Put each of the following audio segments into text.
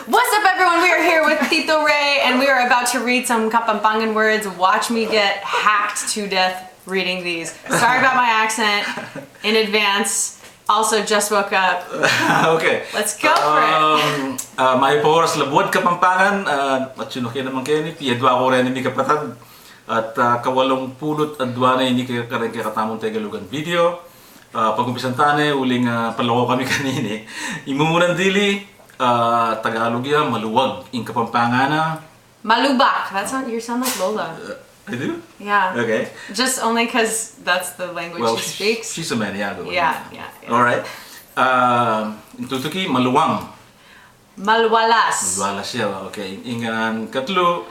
What's up, everyone? We are here with Tito Ray, and we are about to read some Capampangan words. Watch me get hacked to death reading these. Sorry about my accent in advance. Also, just woke up. Okay. Let's go for it. May poras labuad Kapampangan at sinuki naman kayo ni Piedwa ko rin ni kapatad at kawalong pulot at duwa na hindi kayo karing katamong Tegalugan video. Pag-umpisan tane, uling palako kami kanini. Imumunan dili, Tagalogya, maluwag, in Kapampangana. Malubak. You sound like Lola. I do? Yeah. Okay. Just only because that's the language she speaks. She's a Maniago. Yeah. Alright. In Tutuki, maluwang. Malwalas. Malwalas siya. Okay. Ingan katlo,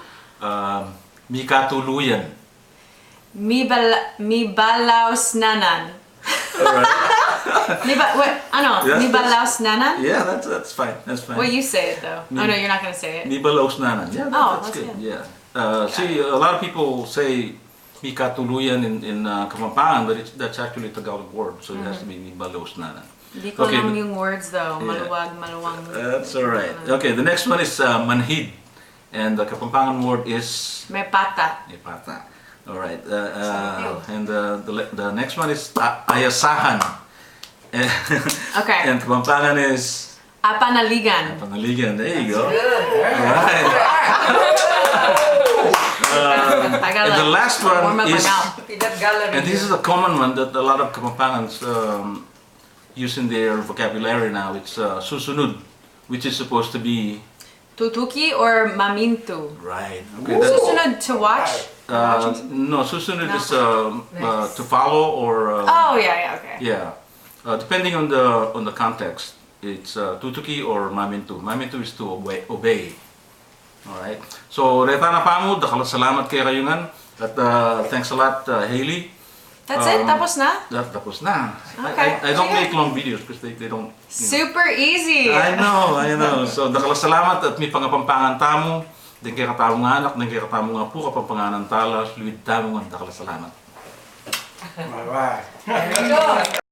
mikatuluyan. Mibalaos nanan. Alright. Mibalaos nanan? Yeah, that's fine. That's fine. Well, you say it though. Oh no, you're not going to say it. Mibalaos nanan. Yeah, that's good. Good. Yeah. See, a lot of people say mikatuluyan in Capampangan, but that's actually a Tagalog word, so it has to be mibalaos nanan. Hindi ko alam yung words though. Maluwag, maluwang. That's alright. Okay, the next one is manhid. And the Capampangan word is Mepata. Mepata. Alright. And the next one is ayasahan. Okay. And Capampangan is Apanaligan. Apanaligan. There you go. Alright. And the last one is, and this is a common one that a lot of Kapampangans use in their vocabulary now. It's susunod, which is supposed to be Tutuki or mamintu? right. Okay, Susunod to watch? no, susunod is to follow or Okay. yeah. Depending on the context, it's tutuki or mamintu. Mamintu is to obey. Alright. So, reta na pa mo, salamat kay Rayungan. At thanks a lot, Hailey. That's it? Tapos na? Tapos na. Okay. I don't make long videos because they don't... Super easy! I know. So, salamat at may pangapampangan tamo. Din kay katamong anak, din kay katamong nga po, kapampanganan talas, luwid tamo nga, salamat. Bye-bye.